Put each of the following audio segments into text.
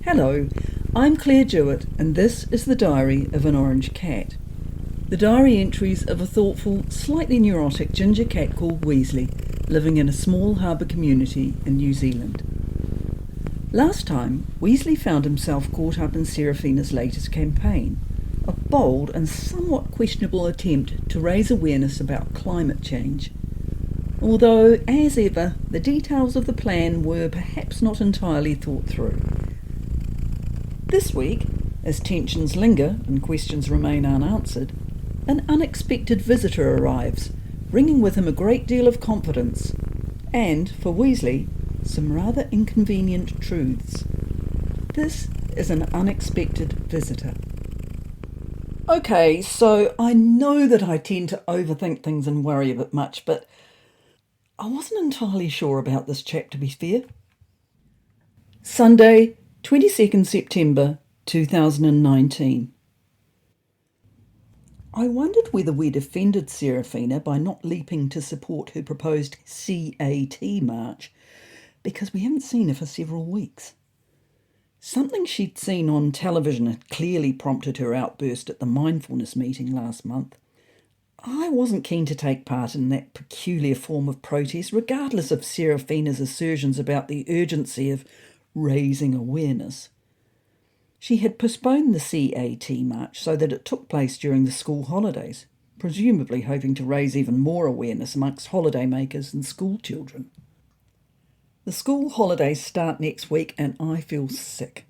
Hello, I'm Claire Jewitt, and this is the Diary of an Orange Cat. The diary entries of a thoughtful, slightly neurotic ginger cat called Weasley, living in a small harbour community in New Zealand. Last time, Weasley found himself caught up in Seraphina's latest campaign, a bold and somewhat questionable attempt to raise awareness about climate change. Although, as ever, the details of the plan were perhaps not entirely thought through. This week, as tensions linger and questions remain unanswered, an unexpected visitor arrives, bringing with him a great deal of confidence, and, for Weasley, some rather inconvenient truths. This is an unexpected visitor. Okay, so I know that I tend to overthink things and worry a bit much, but I wasn't entirely sure about this chap, to be fair. Sunday, 22nd September 2019. I wondered whether we'd offended Seraphina by not leaping to support her proposed CAT march, because we haven't seen her for several weeks. Something she'd seen on television had clearly prompted her outburst at the mindfulness meeting last month. I wasn't keen to take part in that peculiar form of protest, regardless of Seraphina's assertions about the urgency of raising awareness. She had postponed the CAT march so that it took place during the school holidays, presumably hoping to raise even more awareness amongst holidaymakers and school children. The school holidays start next week and I feel sick.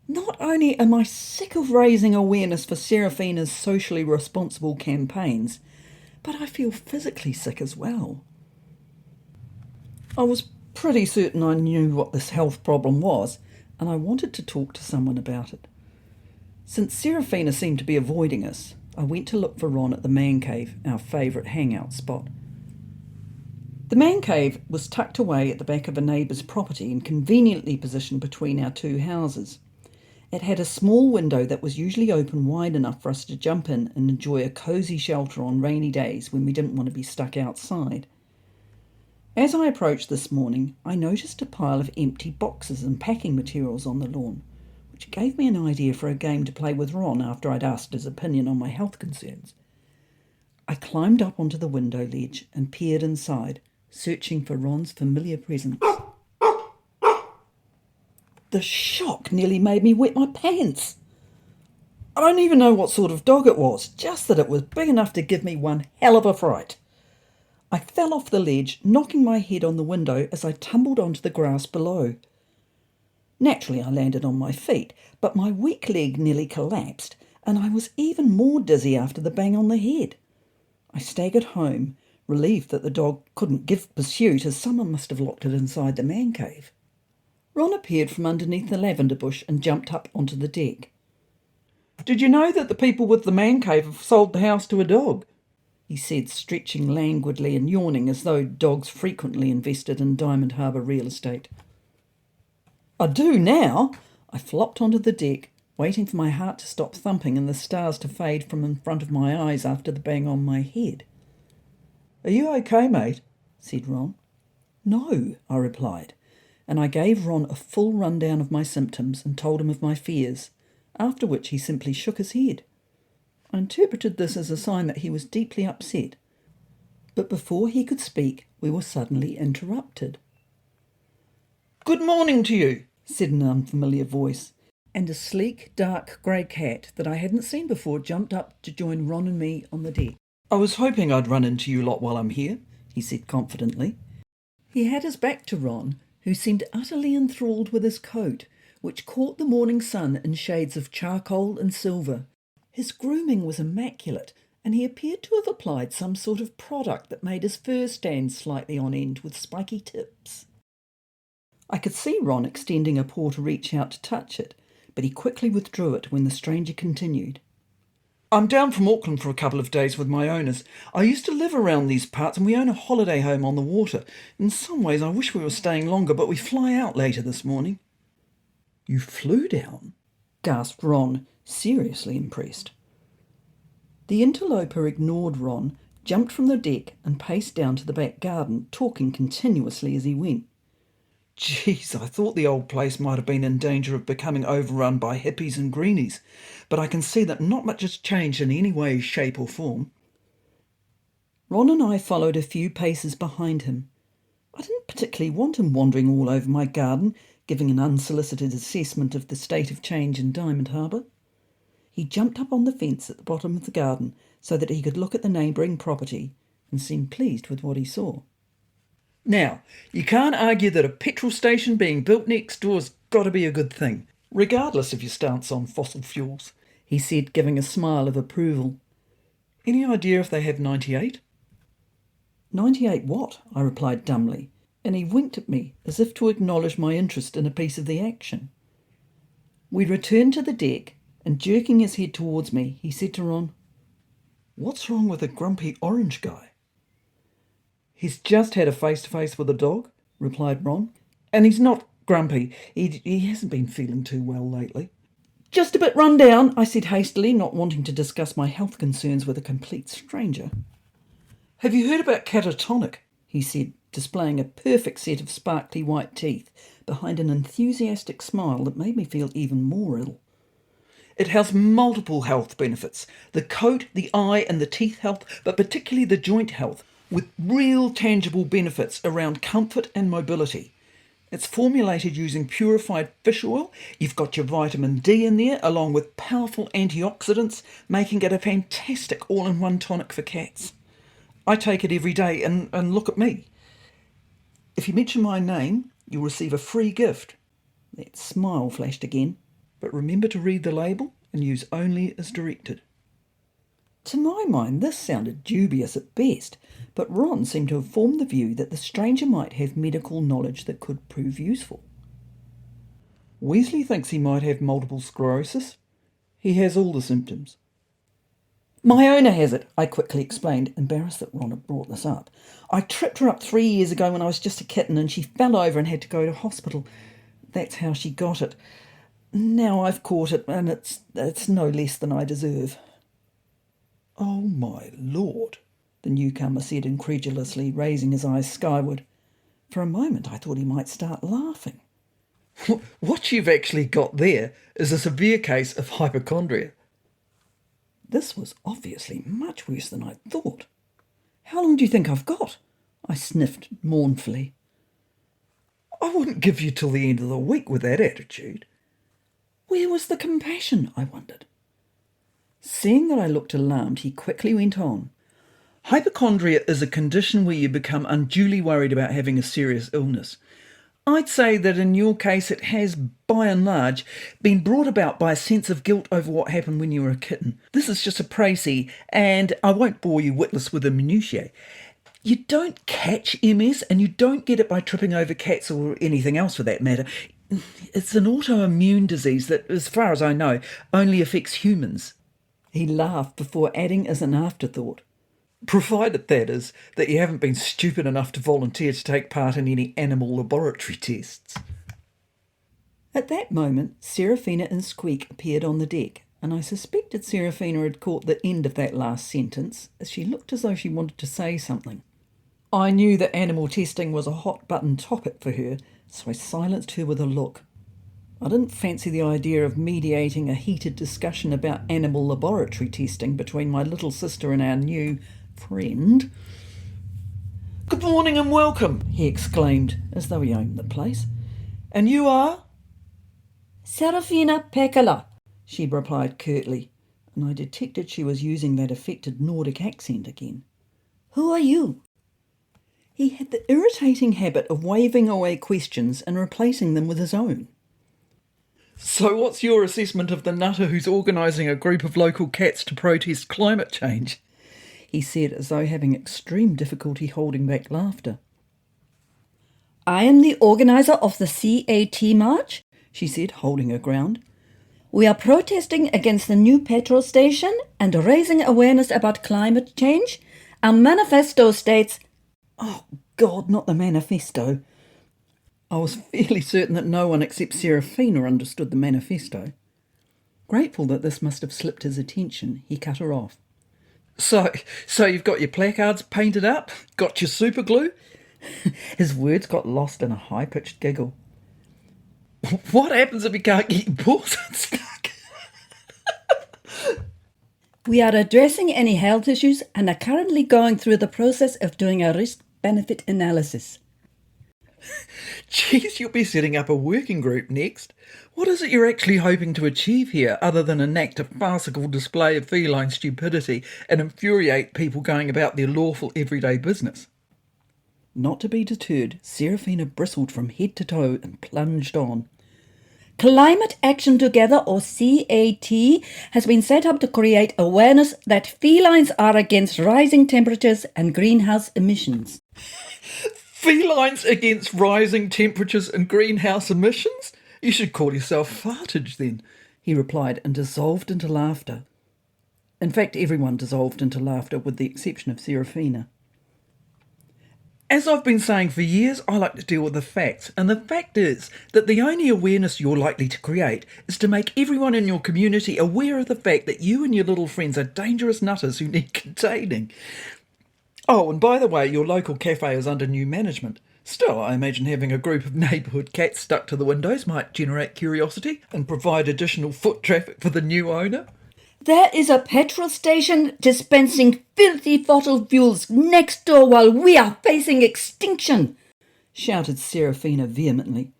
Not only am I sick of raising awareness for Seraphina's socially responsible campaigns, but I feel physically sick as well. I was pretty certain I knew what this health problem was, and I wanted to talk to someone about it. Since Seraphina seemed to be avoiding us, I went to look for Ron at the man cave, our favourite hangout spot. The man cave was tucked away at the back of a neighbour's property and conveniently positioned between our two houses. It had a small window that was usually open wide enough for us to jump in and enjoy a cosy shelter on rainy days when we didn't want to be stuck outside. As I approached this morning, I noticed a pile of empty boxes and packing materials on the lawn, which gave me an idea for a game to play with Ron after I'd asked his opinion on my health concerns. I climbed up onto the window ledge and peered inside, searching for Ron's familiar presence. The shock nearly made me wet my pants. I don't even know what sort of dog it was, just that it was big enough to give me one hell of a fright. I fell off the ledge, knocking my head on the window as I tumbled onto the grass below. Naturally, I landed on my feet, but my weak leg nearly collapsed, and I was even more dizzy after the bang on the head. I staggered home, relieved that the dog couldn't give pursuit, as someone must have locked it inside the man cave. Ron appeared from underneath the lavender bush and jumped up onto the deck. "Did you know that the people with the man cave have sold the house to a dog?" he said, stretching languidly and yawning as though dogs frequently invested in Diamond Harbour real estate. "I do now." I flopped onto the deck, waiting for my heart to stop thumping and the stars to fade from in front of my eyes after the bang on my head. "Are you okay, mate?" said Ron. "No," I replied, and I gave Ron a full rundown of my symptoms and told him of my fears, after which he simply shook his head. I interpreted this as a sign that he was deeply upset, but before he could speak, we were suddenly interrupted. "Good morning to you," said an unfamiliar voice, and a sleek, dark grey cat that I hadn't seen before jumped up to join Ron and me on the deck. "I was hoping I'd run into you lot while I'm here," he said confidently. He had his back to Ron, who seemed utterly enthralled with his coat, which caught the morning sun in shades of charcoal and silver. His grooming was immaculate, and he appeared to have applied some sort of product that made his fur stand slightly on end with spiky tips. I could see Ron extending a paw to reach out to touch it, but he quickly withdrew it when the stranger continued. "I'm down from Auckland for a couple of days with my owners. I used to live around these parts and we own a holiday home on the water. In some ways I wish we were staying longer, but we fly out later this morning." "You flew down?" gasped Ron, seriously impressed. The interloper ignored Ron, jumped from the deck and paced down to the back garden, talking continuously as he went. Geez, I thought the old place might have been in danger of becoming overrun by hippies and greenies, but I can see that not much has changed in any way, shape or form. Ron and I followed a few paces behind him. I didn't particularly want him wandering all over my garden, giving an unsolicited assessment of the state of change in Diamond Harbour. He jumped up on the fence at the bottom of the garden so that he could look at the neighbouring property and seemed pleased with what he saw. Now, you can't argue that a petrol station being built next door's got to be a good thing, regardless of your stance on fossil fuels, he said, giving a smile of approval. Any idea if they have 98? 98 what? I replied dumbly, and he winked at me as if to acknowledge my interest in a piece of the action. We returned to the deck, and jerking his head towards me, he said to Ron, "What's wrong with the grumpy orange guy?" "He's just had a face-to-face with a dog," replied Ron, "and he's not grumpy. He hasn't been feeling too well lately." "Just a bit run down," I said hastily, not wanting to discuss my health concerns with a complete stranger. "Have you heard about catatonic?" he said, displaying a perfect set of sparkly white teeth behind an enthusiastic smile that made me feel even more ill. "It has multiple health benefits, the coat, the eye and the teeth health, but particularly the joint health, with real tangible benefits around comfort and mobility. It's formulated using purified fish oil. You've got your vitamin D in there, along with powerful antioxidants, making it a fantastic all-in-one tonic for cats. I take it every day, and look at me. If you mention my name, you'll receive a free gift." That smile flashed again. "But remember to read the label and use only as directed." To my mind, this sounded dubious at best, but Ron seemed to have formed the view that the stranger might have medical knowledge that could prove useful. "Weasley thinks he might have multiple sclerosis. He has all the symptoms." "My owner has it," I quickly explained, embarrassed that Ron had brought this up. "I tripped her up 3 years ago when I was just a kitten and she fell over and had to go to hospital. That's how she got it. Now I've caught it, and it's no less than I deserve." "Oh, my Lord," the newcomer said incredulously, raising his eyes skyward. For a moment I thought he might start laughing. "What you've actually got there is a severe case of hypochondria." This was obviously much worse than I'd thought. "How long do you think I've got?" I sniffed mournfully. "I wouldn't give you till the end of the week with that attitude." Where was the compassion, I wondered? Seeing that I looked alarmed, he quickly went on. "Hypochondria is a condition where you become unduly worried about having a serious illness. I'd say that in your case it has, by and large, been brought about by a sense of guilt over what happened when you were a kitten. This is just a précis, and I won't bore you witless with the minutiae. You don't catch MS, and you don't get it by tripping over cats or anything else for that matter. It's an autoimmune disease that, as far as I know, only affects humans." He laughed before adding as an afterthought, "Provided, that is, that you haven't been stupid enough to volunteer to take part in any animal laboratory tests." At that moment, Seraphina and Squeak appeared on the deck, and I suspected Seraphina had caught the end of that last sentence, as she looked as though she wanted to say something. I knew that animal testing was a hot-button topic for her, so I silenced her with a look. I didn't fancy the idea of mediating a heated discussion about animal laboratory testing between my little sister and our new friend. "Good morning and welcome," he exclaimed, as though he owned the place. "And you are?" "Seraphina Pekkala," she replied curtly, and I detected she was using that affected Nordic accent again. "Who are you?" He had the irritating habit of waving away questions and replacing them with his own. "So what's your assessment of the nutter who's organising a group of local cats to protest climate change?" he said, as though having extreme difficulty holding back laughter. "I am the organiser of the CAT March," she said, holding her ground. "We are protesting against the new petrol station and raising awareness about climate change. Our manifesto states—" Oh, God, not the manifesto. I was fairly certain that no one except Seraphina understood the manifesto. Grateful that this must have slipped his attention, he cut her off. So you've got your placards painted up? Got your super glue?" His words got lost in a high-pitched giggle. What happens if you can't get your paws unstuck? We are addressing any health issues and are currently going through the process of doing a risk-benefit analysis. Geez, you'll be setting up a working group next. What is it you're actually hoping to achieve here, other than enact a farcical display of feline stupidity and infuriate people going about their lawful everyday business? Not to be deterred, Seraphina bristled from head to toe and plunged on. Climate Action Together, or CAT, has been set up to create awareness that felines are against rising temperatures and greenhouse emissions. Felines against rising temperatures and greenhouse emissions? You should call yourself Fartage then, he replied, and dissolved into laughter. In fact, everyone dissolved into laughter with the exception of Seraphina. As I've been saying for years, I like to deal with the facts, and the fact is that the only awareness you're likely to create is to make everyone in your community aware of the fact that you and your little friends are dangerous nutters who need containing. Oh, and by the way, your local cafe is under new management. Still, I imagine having a group of neighbourhood cats stuck to the windows might generate curiosity and provide additional foot traffic for the new owner. There is a petrol station dispensing filthy fossil fuels next door while we are facing extinction, shouted Seraphina vehemently.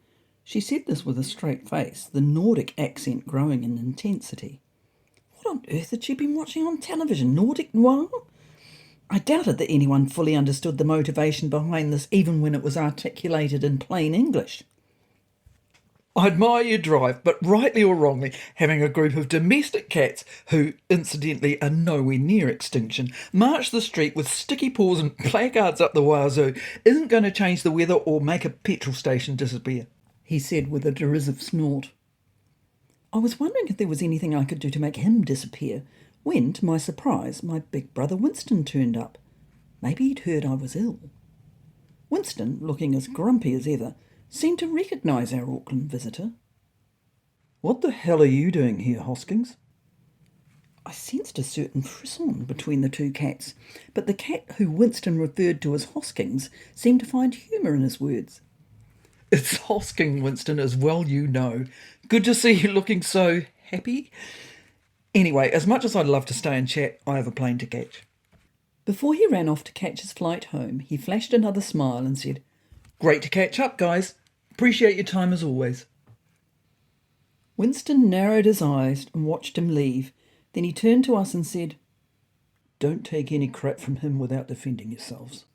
She said this with a straight face, the Nordic accent growing in intensity. What on earth had she been watching on television? Nordic noir? I doubted that anyone fully understood the motivation behind this, even when it was articulated in plain English. I admire your drive, but rightly or wrongly, having a group of domestic cats, who, incidentally, are nowhere near extinction, march the street with sticky paws and placards up the wazoo isn't going to change the weather or make a petrol station disappear, he said with a derisive snort. I was wondering if there was anything I could do to make him disappear, when, to my surprise, my big brother Winston turned up. Maybe he'd heard I was ill. Winston, looking as grumpy as ever, seemed to recognise our Auckland visitor. What the hell are you doing here, Hoskins? I sensed a certain frisson between the two cats, but the cat who Winston referred to as Hoskins seemed to find humour in his words. It's Hosking, Winston, as well you know. Good to see you looking so happy. Anyway, as much as I'd love to stay and chat, I have a plane to catch. Before he ran off to catch his flight home, he flashed another smile and said, Great to catch up, guys. Appreciate your time as always. Winston narrowed his eyes and watched him leave. Then he turned to us and said, Don't take any crap from him without defending yourselves.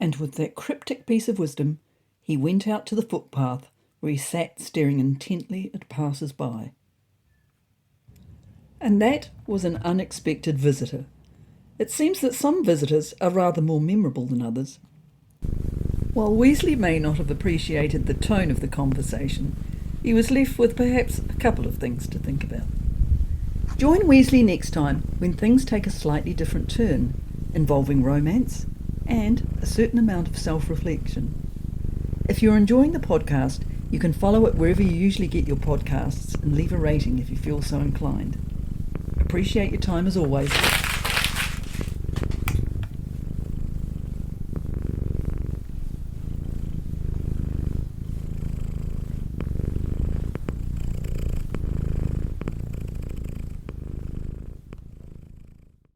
And with that cryptic piece of wisdom, he went out to the footpath where he sat staring intently at passers-by. And that was an unexpected visitor. It seems that some visitors are rather more memorable than others. While Weasley may not have appreciated the tone of the conversation, he was left with perhaps a couple of things to think about. Join Weasley next time when things take a slightly different turn, involving romance and a certain amount of self-reflection. If you're enjoying the podcast, you can follow it wherever you usually get your podcasts and leave a rating if you feel so inclined. Appreciate your time as always.